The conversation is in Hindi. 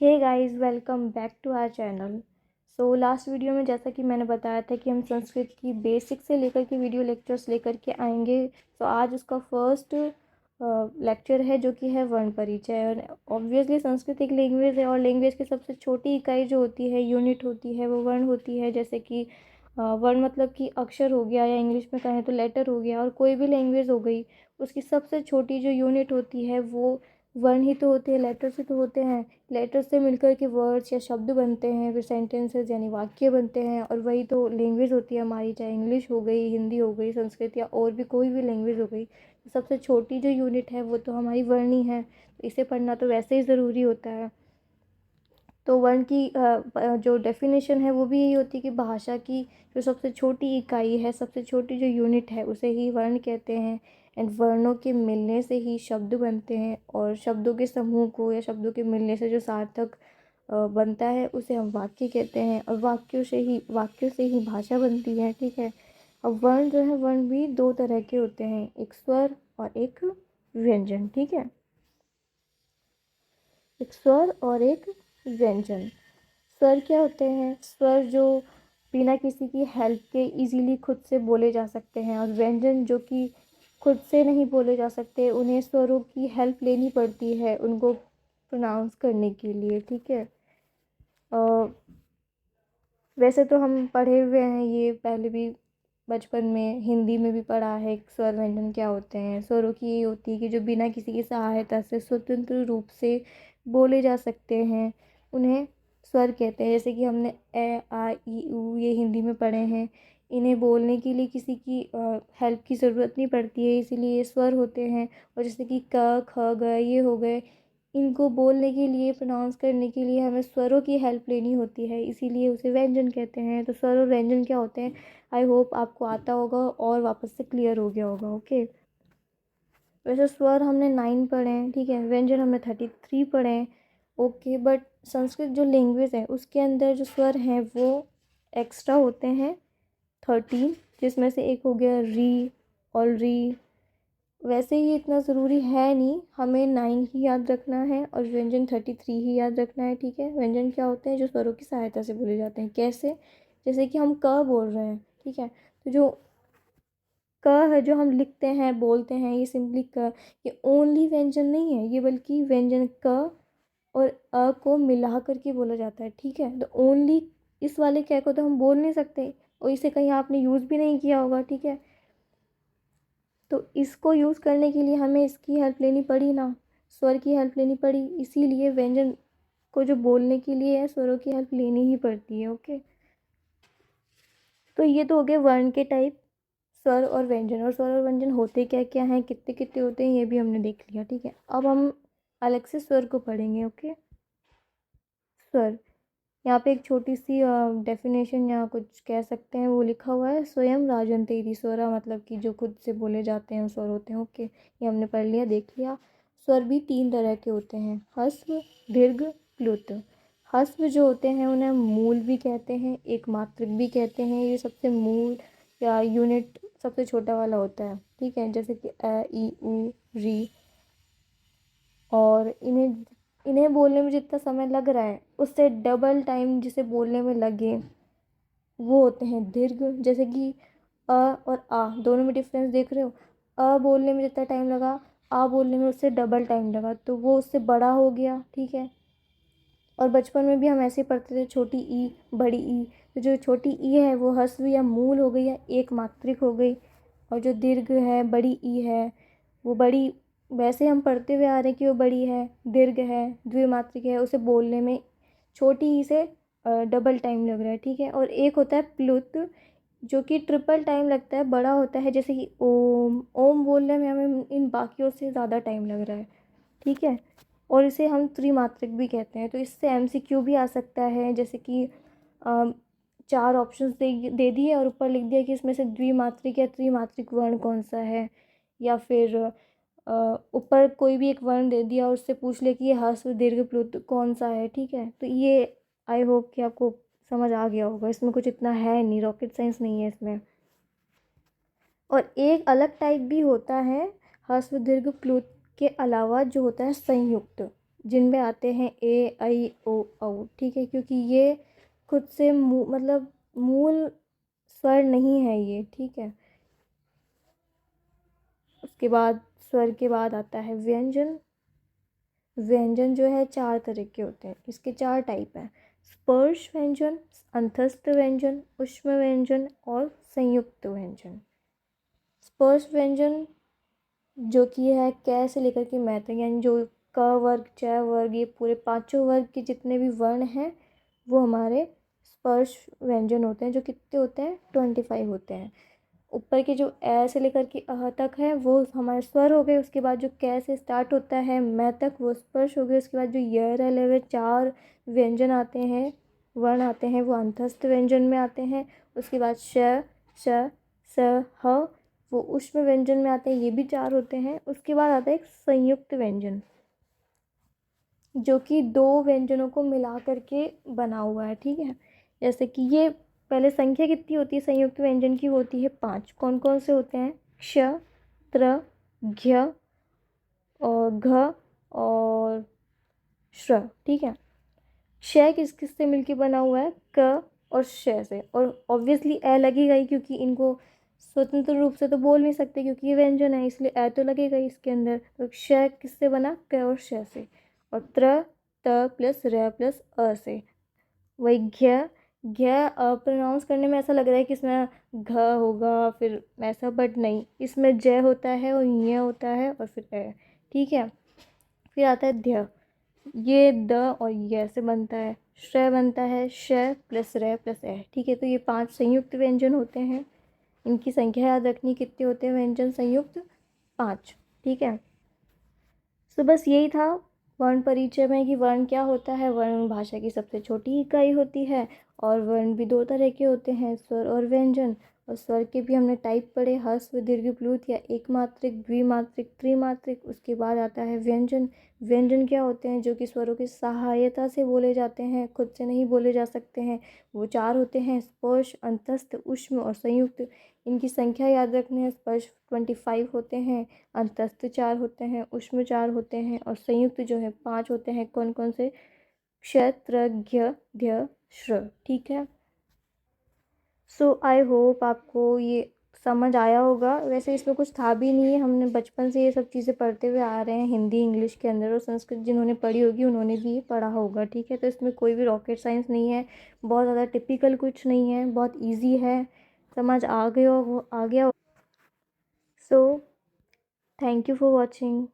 Hey guys, welcome back to our channel. So last video में जैसा कि मैंने बताया था कि हम संस्कृत की बेसिक से लेकर के वीडियो लेक्चर्स लेकर के आएंगे। तो आज उसका फर्स्ट लेक्चर है जो कि है वर्ण परिचय। और ऑब्वियसली संस्कृत एक लैंग्वेज है और लैंग्वेज की सबसे छोटी इकाई जो होती है, यूनिट होती है, वो वर्ण होती है। जैसे कि वर्ण मतलब कि अक्षर हो गया, या इंग्लिश में कहें तो लेटर हो गया। और कोई भी लैंग्वेज हो गई, उसकी सबसे छोटी जो यूनिट होती है वो वर्ण ही तो होते हैं, लेटर्स ही तो होते हैं। लेटर्स से मिलकर के वर्ड्स या शब्द बनते हैं, फिर सेंटेंसेस यानी वाक्य बनते हैं। और वही तो लैंग्वेज होती है हमारी, चाहे इंग्लिश हो गई, हिंदी हो गई, संस्कृत या और भी कोई भी लैंग्वेज हो गई। तो सबसे छोटी जो यूनिट है वो तो हमारी वर्ण ही है। तो इसे पढ़ना तो वैसे ही ज़रूरी होता है। तो वर्ण की जो डेफिनेशन है वो भी यही होती है कि भाषा की जो सबसे छोटी इकाई है, सबसे छोटी जो यूनिट है, उसे ही वर्ण कहते हैं। एंड वर्णों के मिलने से ही शब्द बनते हैं, और शब्दों के समूह को या शब्दों के मिलने से जो सार्थक बनता है उसे हम वाक्य कहते हैं। और वाक्यों से ही भाषा बनती है। ठीक है। अब वर्ण जो है, वर्ण भी दो तरह के होते हैं, एक स्वर और एक व्यंजन। ठीक है, एक स्वर और एक व्यंजन। स्वर क्या होते हैं? स्वर जो बिना किसी की हेल्प के इजीली खुद से बोले जा सकते हैं। और व्यंजन जो कि खुद से नहीं बोले जा सकते, उन्हें स्वरों की हेल्प लेनी पड़ती है उनको प्रोनाउंस करने के लिए। ठीक है। वैसे तो हम पढ़े हुए हैं ये पहले भी, बचपन में हिंदी में भी पढ़ा है स्वर व्यंजन क्या होते हैं। स्वरों की ये होती है कि जो बिना किसी की सहायता से स्वतंत्र रूप से बोले जा सकते हैं, उन्हें स्वर कहते हैं। जैसे कि हमने ए आ ई ऊ ये हिंदी में पढ़े हैं। इन्हें बोलने के लिए किसी की हेल्प की ज़रूरत नहीं पड़ती है, इसीलिए ये स्वर होते हैं। और जैसे कि क ख ग ये हो गए, इनको बोलने के लिए, प्रोनाउंस करने के लिए हमें स्वरों की हेल्प लेनी होती है, इसीलिए उसे व्यंजन कहते हैं। तो स्वर और व्यंजन क्या होते हैं, आई होप आपको आता होगा और वापस से क्लियर हो गया होगा। ओके। वैसे स्वर हमने 9 पढ़े हैं, ठीक है। व्यंजन हमने 33 पढ़े हैं। ओके, बट संस्कृत जो लैंग्वेज है उसके अंदर जो स्वर हैं वो एक्स्ट्रा होते हैं 13, जिसमें से एक हो गया री और री। वैसे ये इतना ज़रूरी है नहीं, हमें 9 ही याद रखना है और व्यंजन 33 ही याद रखना है। ठीक है। व्यंजन क्या होते हैं? जो स्वरों की सहायता से बोले जाते हैं। कैसे? जैसे कि हम क बोल रहे हैं, ठीक है। तो जो क है, जो हम लिखते हैं, बोलते हैं, ये सिंपली क, ये ओनली व्यंजन नहीं है ये, बल्कि व्यंजन क और अ को मिला करके बोला जाता है। ठीक है। तो ओनली इस वाले क को तो हम बोल नहीं सकते, और इसे कहीं आपने यूज़ भी नहीं किया होगा। ठीक है। तो इसको यूज़ करने के लिए हमें इसकी हेल्प लेनी पड़ी ना, स्वर की हेल्प लेनी पड़ी। इसीलिए व्यंजन को जो बोलने के लिए है, स्वरों की हेल्प लेनी ही पड़ती है। ओके। तो ये तो हो गए वर्ण के टाइप, स्वर और व्यंजन। और स्वर और व्यंजन होते क्या क्या हैं, कितने कितने होते हैं, ये भी हमने देख लिया। ठीक है। अब हम अलग से स्वर को पढ़ेंगे। ओके। स्वर, यहाँ पे एक छोटी सी डेफिनेशन या कुछ कह सकते हैं वो लिखा हुआ है, स्वयं राजंतेरी स्वरा, मतलब कि जो खुद से बोले जाते हैं स्वर होते हैं। ओके, ये हमने पढ़ लिया, देख लिया। स्वर भी 3 तरह के होते हैं, ह्रस्व, दीर्घ, प्लुत। ह्रस्व जो होते हैं उन्हें मूल भी कहते हैं, एक मात्रक भी कहते हैं। ये सबसे मूल या यूनिट सबसे छोटा वाला होता है। ठीक है। जैसे कि अ ई उ री। और इन्हें इन्हें बोलने में जितना समय लग रहा है उससे डबल टाइम जिसे बोलने में लगे वो होते हैं दीर्घ। जैसे कि अ और आ दोनों में डिफरेंस देख रहे हो, अ बोलने में जितना टाइम लगा, आ बोलने में उससे डबल टाइम लगा, तो वो उससे बड़ा हो गया। ठीक है। और बचपन में भी हम ऐसे पढ़ते थे, छोटी ई बड़ी ई। तो जो छोटी ई है वो ह्रस्व या मूल हो गई या एक मात्रिक हो गई, और जो दीर्घ है, बड़ी ई है, वो बड़ी, वैसे हम पढ़ते हुए आ रहे हैं कि वो बड़ी है, दीर्घ है, द्विमात्रिक है, उसे बोलने में छोटी ई से डबल टाइम लग रहा है। ठीक है। और एक होता है प्लुत, जो कि ट्रिपल टाइम लगता है, बड़ा होता है। जैसे कि ओम, ओम बोलने में हमें इन बाकियों से ज़्यादा टाइम लग रहा है। ठीक है। और इसे हम त्रिमात्रिक भी कहते हैं। तो इससे एमसीक्यू भी आ सकता है, जैसे कि 4 ऑप्शंस दे दिए और ऊपर लिख दिया कि इसमें से द्विमात्रिक या त्रिमात्रिक वर्ण कौन सा है। या फिर ऊपर कोई भी एक वर्ण दे दिया और उससे पूछ लिया कि ये ह्रस्व दीर्घ प्लुत कौन सा है। ठीक है। तो ये आई होप कि आपको समझ आ गया होगा, इसमें कुछ इतना है नहीं, रॉकेट साइंस नहीं है इसमें। और एक अलग टाइप भी होता है ह्रस्व दीर्घ प्लुत के अलावा, जो होता है संयुक्त। जिनमें आते हैं ए आई ओ औ, ठीक है, क्योंकि ये खुद से मतलब मूल स्वर नहीं है ये, ठीक है। उसके बाद स्वर के बाद आता है व्यंजन। व्यंजन जो है 4 तरह के होते हैं, इसके 4 टाइप हैं। स्पर्श व्यंजन, अंतस्थ व्यंजन, ऊष्म व्यंजन और संयुक्त व्यंजन। स्पर्श व्यंजन जो कि है क से लेकर के मै तक, यानी जो क वर्ग, च वर्ग, ये पूरे पाँचों वर्ग के जितने भी वर्ण हैं वो हमारे स्पर्श व्यंजन होते हैं, जो कितने होते हैं 25 होते हैं। ऊपर के जो ए से लेकर के अह तक है वो हमारे स्वर हो गए। उसके बाद जो क से स्टार्ट होता है मै तक वो स्पर्श हो गए। उसके बाद जो य र ल व 4 व्यंजन आते हैं, वर्ण आते हैं, वो अंतस्थ व्यंजन में आते हैं। उसके बाद श, श, स, ह, वो ऊष्म व्यंजन में आते हैं, ये भी 4 होते हैं। उसके बाद आता है एक संयुक्त व्यंजन, जो कि 2 व्यंजनों को मिला करके बना हुआ है, ठीक है। जैसे कि ये पहले संख्या कितनी होती है संयुक्त व्यंजन की, होती है 5। कौन कौन से होते हैं? क्ष, त्र, घ्य और घ और श्र, ठीक है। क्ष किस किस से मिलके बना हुआ है? क और श से, और ऑब्वियसली ए लगेगा ही, क्योंकि इनको स्वतंत्र रूप से तो बोल नहीं सकते क्योंकि ये व्यंजन है, इसलिए ए तो लगेगा ही इसके अंदर। तो क्ष किससे बना? क और श से। और त्र, त प्लस र प्लस अ से। वही घ्य, घ्य प्रोनाउंस करने में ऐसा लग रहा है कि इसमें घ होगा फिर ऐसा, बट नहीं, इसमें ज होता है और य होता है और फिर ए, ठीक है। फिर आता है ध्य, ये द और य से बनता है। श्र बनता है श प्लस र प्लस ए, ठीक है। तो ये 5 संयुक्त व्यंजन होते हैं। इनकी संख्या याद रखनी, कितने होते हैं व्यंजन संयुक्त? 5, ठीक है। तो बस यही था वर्ण परिचय में कि वर्ण क्या होता है। वर्ण भाषा की सबसे छोटी इकाई होती है, और वर्ण भी 2 तरह के होते हैं, स्वर और व्यंजन। और स्वर के भी हमने टाइप पढ़े, ह्रस्व, दीर्घ, प्लुत या एकमात्रिक, द्विमात्रिक, त्रिमात्रिक। उसके बाद आता है व्यंजन। व्यंजन क्या होते हैं? जो कि स्वरों की सहायता से बोले जाते हैं, खुद से नहीं बोले जा सकते हैं। वो 4 होते हैं, स्पर्श, अंतस्थ, ऊष्म और संयुक्त। इनकी संख्या याद रखनी है। स्पर्श 25 होते हैं, अंतस्थ 4 होते हैं, ऊष्म 4 होते हैं और संयुक्त जो है 5 होते हैं। कौन कौन से? क्ष, त्र, घ्य, ध्य, श्र, ठीक है। सो आई होप आपको ये समझ आया होगा। वैसे इसमें कुछ था भी नहीं है, हमने बचपन से ये सब चीज़ें पढ़ते हुए आ रहे हैं हिंदी इंग्लिश के अंदर, और संस्कृत जिन्होंने पढ़ी होगी उन्होंने भी ये पढ़ा होगा, ठीक है। तो इसमें कोई भी रॉकेट साइंस नहीं है, बहुत ज़्यादा टिपिकल कुछ नहीं है, बहुत ईजी है, समझ आ गया हो, आ गया। So thank you for watching.